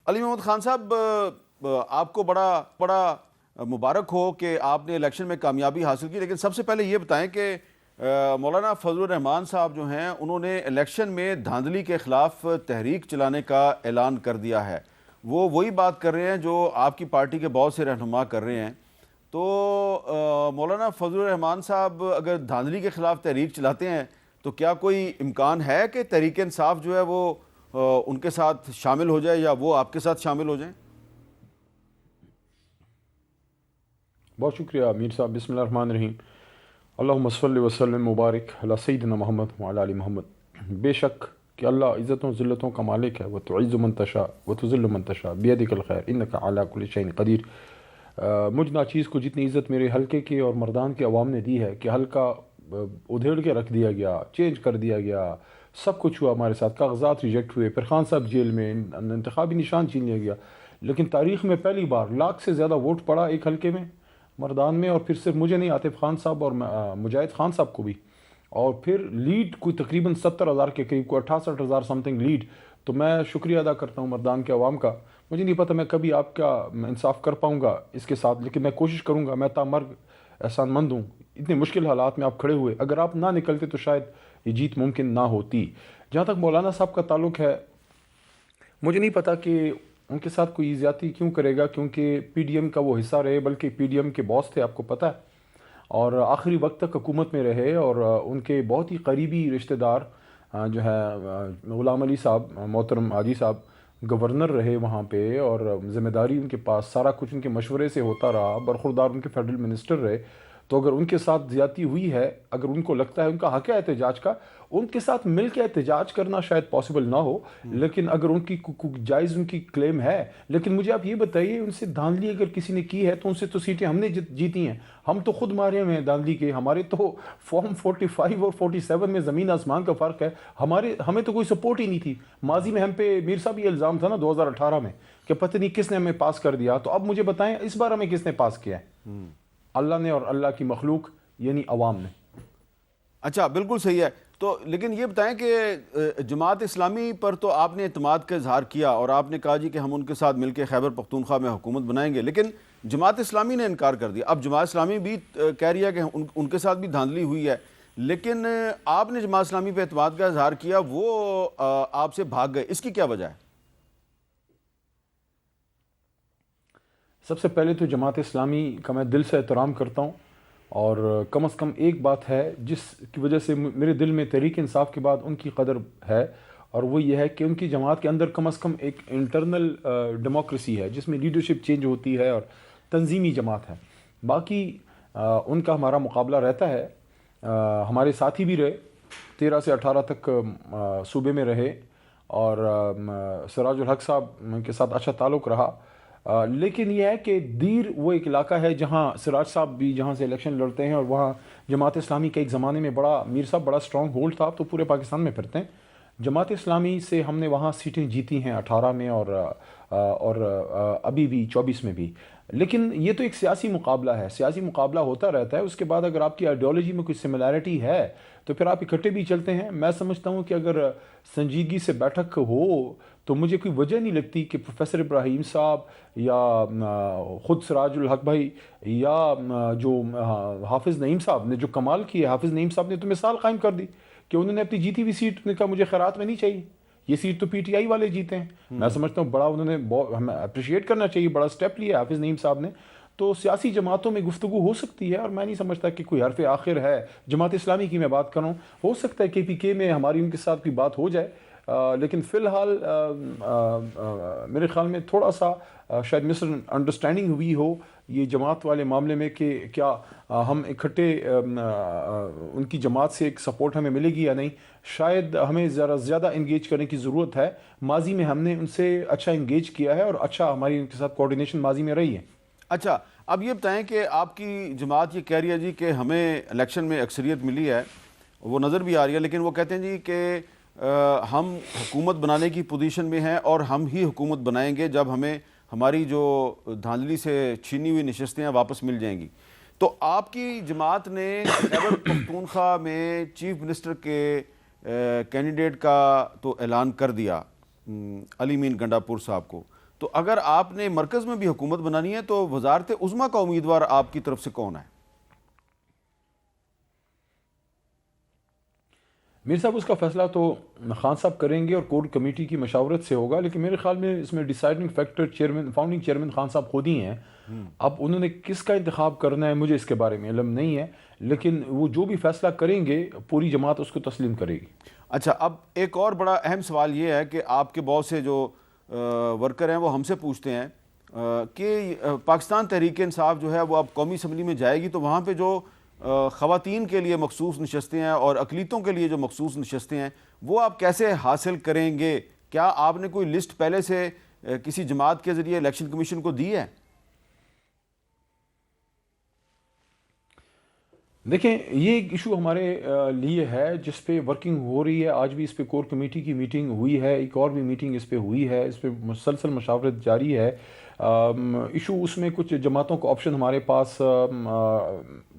علی محمد خان صاحب، آپ کو بڑا مبارک ہو کہ آپ نے الیکشن میں کامیابی حاصل کی، لیکن سب سے پہلے یہ بتائیں کہ مولانا فضل الرحمان صاحب جو ہیں انہوں نے الیکشن میں دھاندلی کے خلاف تحریک چلانے کا اعلان کر دیا ہے. وہ وہی بات کر رہے ہیں جو آپ کی پارٹی کے بہت سے رہنما کر رہے ہیں. تو مولانا فضل الرحمان صاحب اگر دھاندلی کے خلاف تحریک چلاتے ہیں تو کیا کوئی امکان ہے کہ تحریک انصاف جو ہے وہ ان کے ساتھ شامل ہو جائے یا وہ آپ کے ساتھ شامل ہو جائیں؟ بہت شکریہ امیر صاحب. بسم اللہ الرحمن الرحیم. اللہم صلی وسلم مبارک علی سیدنا محمد وعلی آل محمد. بے شک کہ اللہ عزتوں ذلتوں کا مالک ہے. وتعز من تشاء وتذل من تشاء بیدک الخیر انک علی کل شیء قدیر. مجھ ناچیز کو جتنی عزت میرے حلقے کے اور مردان کے عوام نے دی ہے کہ حلقہ ادھیڑ کے رکھ دیا گیا، چینج کر دیا گیا، سب کچھ ہوا ہمارے ساتھ، کاغذات ریجیکٹ ہوئے، پھر خان صاحب جیل میں، انتخابی نشان چھین لیا گیا. لیکن تاریخ میں پہلی بار 1 لاکھ سے زیادہ ووٹ پڑا ایک حلقے میں مردان میں، اور پھر صرف مجھے نہیں، عاطف خان صاحب اور مجاہد خان صاحب کو بھی. اور پھر لیڈ کوئی تقریباً 70,000 کے قریب، کوئی 68,000 سم تھنگ لیڈ. تو میں شکریہ ادا کرتا ہوں مردان کے عوام کا. مجھے نہیں پتہ میں کبھی آپ کا انصاف کر پاؤں گا اس کے ساتھ، لیکن میں کوشش کروں گا. میں تامرگ احسان مند ہوں. اتنے مشکل حالات میں آپ کھڑے ہوئے، اگر آپ نہ نکلتے تو شاید یہ جیت ممکن نہ ہوتی. جہاں تک مولانا صاحب کا تعلق ہے، مجھے نہیں پتہ کہ ان کے ساتھ کوئی زیادتی کیوں کرے گا، کیونکہ پی ڈی ایم کا وہ حصہ رہے، بلکہ پی ڈی ایم کے باس تھے، آپ کو پتہ ہے، اور آخری وقت تک حکومت میں رہے. اور ان کے بہت ہی قریبی رشتہ دار جو ہے غلام علی صاحب، محترم حاجی صاحب، گورنر رہے وہاں پہ، اور ذمہ داری ان کے پاس سارا کچھ ان کے مشورے سے ہوتا رہا. برخوردار ان کے فیڈرل منسٹر رہے. تو اگر ان کے ساتھ زیادتی ہوئی ہے، اگر ان کو لگتا ہے ان کا حق ہے احتجاج کا، ان کے ساتھ مل کے احتجاج کرنا شاید پاسبل نہ ہو. لیکن اگر ان کی جائز ان کی کلیم ہے، لیکن مجھے آپ یہ بتائیے، ان سے دھاندلی اگر کسی نے کی ہے تو ان سے تو سیٹیں ہم نے جیتی ہیں. ہم تو خود مارے ہوئے ہیں دھاندلی کے. ہمارے تو فارم 45 اور 47 میں زمین آسمان کا فرق ہے. ہمیں تو کوئی سپورٹ ہی نہیں تھی. ماضی میں ہم پہ میر صاحب یہ الزام تھا نا 2018 میں کہ پتہ نہیں کس نے ہمیں پاس کر دیا. تو اب مجھے بتائیں اس بار ہمیں کس نے پاس کیا ہے؟ اللہ نے، اور اللہ کی مخلوق یعنی عوام نے. اچھا، بالکل صحیح ہے. تو لیکن یہ بتائیں کہ جماعت اسلامی پر تو آپ نے اعتماد کا اظہار کیا اور آپ نے کہا جی کہ ہم ان کے ساتھ مل کے خیبر پختونخوا میں حکومت بنائیں گے، لیکن جماعت اسلامی نے انکار کر دیا. اب جماعت اسلامی بھی کہہ رہی ہے کہ ان کے ساتھ بھی دھاندلی ہوئی ہے، لیکن آپ نے جماعت اسلامی پہ اعتماد کا اظہار کیا، وہ آپ سے بھاگ گئے. اس کی کیا وجہ ہے؟ سب سے پہلے تو جماعت اسلامی کا میں دل سے احترام کرتا ہوں، اور کم از کم ایک بات ہے جس کی وجہ سے میرے دل میں تحریک انصاف کے بعد ان کی قدر ہے، اور وہ یہ ہے کہ ان کی جماعت کے اندر کم از کم ایک انٹرنل ڈیموکریسی ہے جس میں لیڈرشپ چینج ہوتی ہے اور تنظیمی جماعت ہے. باقی ان کا ہمارا مقابلہ رہتا ہے. ہمارے ساتھی بھی رہے، 13 سے 18 تک صوبے میں رہے، اور سراج الحق صاحب کے ساتھ اچھا تعلق رہا. لیکن یہ ہے کہ دیر وہ ایک علاقہ ہے جہاں سراج صاحب بھی جہاں سے الیکشن لڑتے ہیں، اور وہاں جماعت اسلامی کا ایک زمانے میں بڑا، میر صاحب بڑا سٹرانگ ہولڈ تھا. تو پورے پاکستان میں پھرتے ہیں. جماعت اسلامی سے ہم نے وہاں سیٹیں جیتی ہیں 18 میں اور ابھی بھی 24 میں بھی. لیکن یہ تو ایک سیاسی مقابلہ ہے، سیاسی مقابلہ ہوتا رہتا ہے. اس کے بعد اگر آپ کی آئیڈیالوجی میں کوئی سملیرٹی ہے تو پھر آپ اکٹھے بھی چلتے ہیں. میں سمجھتا ہوں کہ اگر سنجیدگی سے بیٹھک ہو تو مجھے کوئی وجہ نہیں لگتی کہ پروفیسر ابراہیم صاحب یا خود سراج الحق بھائی یا جو حافظ نعیم صاحب نے جو کمال کیا، حافظ نعیم صاحب نے تو مثال قائم کر دی کہ انہوں نے اپنی جیتی ہوئی سیٹ نے کہا مجھے خیرات میں نہیں چاہیے، یہ سیٹ تو پی ٹی آئی والے جیتے ہیں. میں سمجھتا ہوں بڑا انہوں نے ہمیں اپریشیٹ کرنا چاہیے، بڑا سٹیپ لیا حافظ نعیم صاحب نے. تو سیاسی جماعتوں میں گفتگو ہو سکتی ہے، اور میں نہیں سمجھتا کہ کوئی حرف آخر ہے. جماعت اسلامی کی میں بات کروں، ہو سکتا ہے کہ پی کے میں ہماری ان کے ساتھ کوئی بات ہو جائے، لیکن فی الحال میرے خیال میں تھوڑا سا شاید مس انڈرسٹینڈنگ ہوئی ہو یہ جماعت والے معاملے میں کہ کیا ہم اکٹھے ان کی جماعت سے ایک سپورٹ ہمیں ملے گی یا نہیں. شاید ہمیں ذرا زیادہ انگیج کرنے کی ضرورت ہے. ماضی میں ہم نے ان سے اچھا انگیج کیا ہے، اور اچھا ہماری ان کے ساتھ کوارڈینیشن ماضی میں رہی ہے. اچھا، اب یہ بتائیں کہ آپ کی جماعت یہ کہہ رہی ہے جی کہ ہمیں الیکشن میں اکثریت ملی ہے، وہ نظر بھی آ رہی ہے، لیکن وہ کہتے ہیں جی کہ ہم حکومت بنانے کی پوزیشن میں ہیں اور ہم ہی حکومت بنائیں گے جب ہمیں ہماری جو دھاندلی سے چھینی ہوئی نشستیں ہیں واپس مل جائیں گی. تو آپ کی جماعت نے خیبر پختونخوا میں چیف منسٹر کے کینڈیڈیٹ کا تو اعلان کر دیا، علی مین گنڈا پور صاحب کو. تو اگر آپ نے مرکز میں بھی حکومت بنانی ہے تو وزارت عظمیٰ کا امیدوار آپ کی طرف سے کون ہے؟ میر صاحب اس کا فیصلہ تو خان صاحب کریں گے اور کور کمیٹی کی مشاورت سے ہوگا، لیکن میرے خیال میں اس میں ڈیسائیڈنگ فیکٹر فاؤنڈنگ چیئرمین خان صاحب خود ہی ہیں. اب انہوں نے کس کا انتخاب کرنا ہے مجھے اس کے بارے میں علم نہیں ہے، لیکن وہ جو بھی فیصلہ کریں گے پوری جماعت اس کو تسلیم کرے گی. اچھا، اب ایک اور بڑا اہم سوال یہ ہے کہ آپ کے بہت سے جو ورکر ہیں وہ ہم سے پوچھتے ہیں کہ پاکستان تحریک انصاف جو ہے وہ اب قومی اسمبلی میں جائے گی تو وہاں پہ جو خواتین کے لیے مخصوص نشستیں ہیں اور اقلیتوں کے لیے جو مخصوص نشستیں ہیں وہ آپ کیسے حاصل کریں گے؟ کیا آپ نے کوئی لسٹ پہلے سے کسی جماعت کے ذریعے الیکشن کمیشن کو دی ہے؟ دیکھیں یہ ایک ایشو ہمارے لیے ہے جس پہ ورکنگ ہو رہی ہے. آج بھی اس پہ کور کمیٹی کی میٹنگ ہوئی ہے، ایک اور بھی میٹنگ اس پہ ہوئی ہے، اس پہ مسلسل مشاورت جاری ہے. ایشو اس میں کچھ جماعتوں کا آپشن ہمارے پاس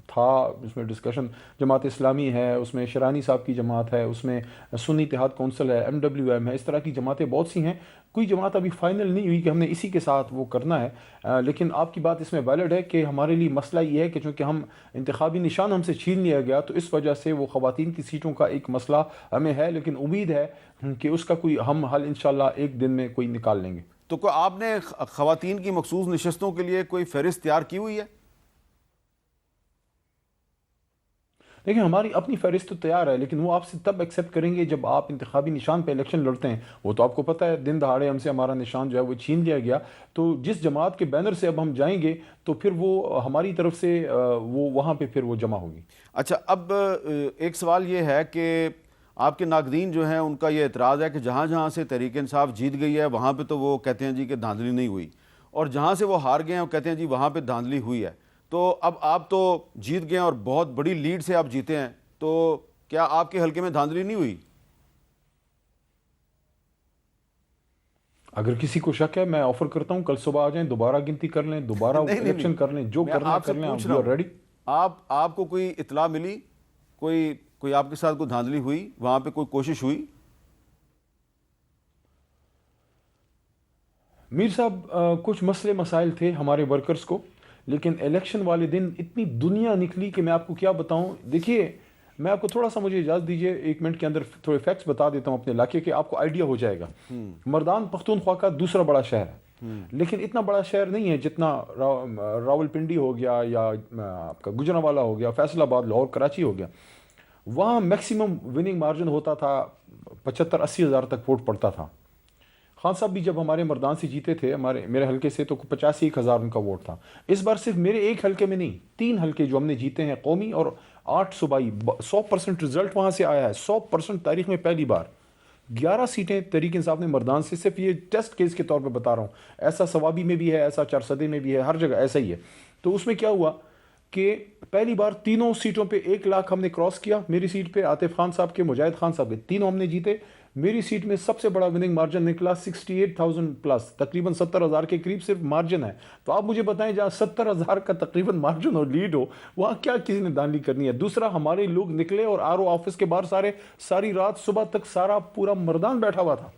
تھا، اس میں ڈسکشن جماعت اسلامی ہے، اس میں شرانی صاحب کی جماعت ہے، اس میں سنی اتحاد کونسل ہے، MWM ہے، اس طرح کی جماعتیں بہت سی ہیں. کوئی جماعت ابھی فائنل نہیں ہوئی کہ ہم نے اسی کے ساتھ وہ کرنا ہے. لیکن آپ کی بات اس میں ویلڈ ہے کہ ہمارے لیے مسئلہ یہ ہے کہ چونکہ ہم انتخابی نشان ہم سے چھین لیا گیا تو اس وجہ سے وہ خواتین کی سیٹوں کا ایک مسئلہ ہمیں ہے، لیکن امید ہے کہ اس کا کوئی ہم حل انشاءاللہ ایک دن میں کوئی نکال لیں گے. تو کوئی آپ نے خواتین کی مخصوص نشستوں کے لیے کوئی فہرست تیار کی ہوئی ہے؟ لیکن ہماری اپنی فہرست تو تیار ہے، لیکن وہ آپ سے تب ایکسیپٹ کریں گے جب آپ انتخابی نشان پہ الیکشن لڑتے ہیں. وہ تو آپ کو پتہ ہے دن دہاڑے ہم سے ہمارا نشان جو ہے وہ چھین لیا گیا، تو جس جماعت کے بینر سے اب ہم جائیں گے تو پھر وہ ہماری طرف سے وہ وہاں پہ پھر وہ جمع ہوگی. اچھا، اب ایک سوال یہ ہے کہ آپ کے ناقدین جو ہیں ان کا یہ اعتراض ہے کہ جہاں جہاں سے تحریک انصاف جیت گئی ہے وہاں پہ تو وہ کہتے ہیں جی کہ دھاندلی نہیں ہوئی، اور جہاں سے وہ ہار گئے ہیں وہ کہتے ہیں جی وہاں پہ دھاندلی ہوئی ہے. تو اب آپ تو جیت گئے ہیں اور بہت بڑی لیڈ سے آپ جیتے ہیں، تو کیا آپ کے حلقے میں دھاندلی نہیں ہوئی؟ اگر کسی کو شک ہے میں آفر کرتا ہوں کل صبح آ جائیں، دوبارہ گنتی کر لیں، دوبارہ الیکشن کر لیں، جو کرنا کر لیں. ریڈی. آپ کو کوئی اطلاع ملی، کوئی آپ کے ساتھ کوئی دھاندلی ہوئی، وہاں پہ کوئی کوشش ہوئی؟ میر صاحب کچھ مسئلے مسائل تھے ہمارے ورکرز کو، لیکن الیکشن والے دن اتنی دنیا نکلی کہ میں آپ کو کیا بتاؤں. دیکھیے میں آپ کو تھوڑا سا مجھے اجازت دیجیے 1 منٹ کے اندر تھوڑے فیکٹس بتا دیتا ہوں اپنے علاقے کے، آپ کو آئیڈیا ہو جائے گا. مردان پختونخوا کا دوسرا بڑا شہر ہے، لیکن اتنا بڑا شہر نہیں ہے جتنا راول پنڈی ہو گیا یا آپ کا گجرانوالہ ہو گیا، فیصل آباد، لاہور، کراچی ہو گیا. وہاں میکسیمم وننگ مارجن ہوتا تھا 75-80 ہزار تک ووٹ پڑتا تھا. خان صاحب بھی جب ہمارے مردان سے جیتے تھے میرے حلقے سے تو 85 ہزار ان کا ووٹ تھا. اس بار صرف میرے ایک حلقے میں نہیں، 3 حلقے جو ہم نے جیتے ہیں قومی اور 8 صوبائی، 100% رزلٹ وہاں سے آیا ہے. 100% تاریخ میں پہلی بار 11 سیٹیں تحریک انصاف نے مردان سے، صرف یہ ٹیسٹ کیس کے طور پہ بتا رہا ہوں، ایسا ثوابی میں بھی ہے، ایسا چارسدے میں بھی ہے، ہر جگہ ایسا ہی ہے. تو اس میں کیا ہوا کہ پہلی بار تینوں سیٹوں پہ 1 لاکھ ہم نے کراس کیا. میری سیٹ پہ عاطف خان صاحب کے، مجاہد خان صاحب کے، تینوں ہم نے جیتے. میری سیٹ میں سب سے بڑا وننگ مارجن نکلا 68,000 پلس، تقریباً 70,000 کے قریب صرف مارجن ہے. تو آپ مجھے بتائیں جہاں 70,000 کا تقریباً مارجن ہو، لیڈ ہو، وہاں کیا کسی نے دھاندلی کرنی ہے؟ دوسرا ہمارے لوگ نکلے اور RO آفس کے باہر ساری رات صبح تک سارا پورا مردان بیٹھا ہوا تھا.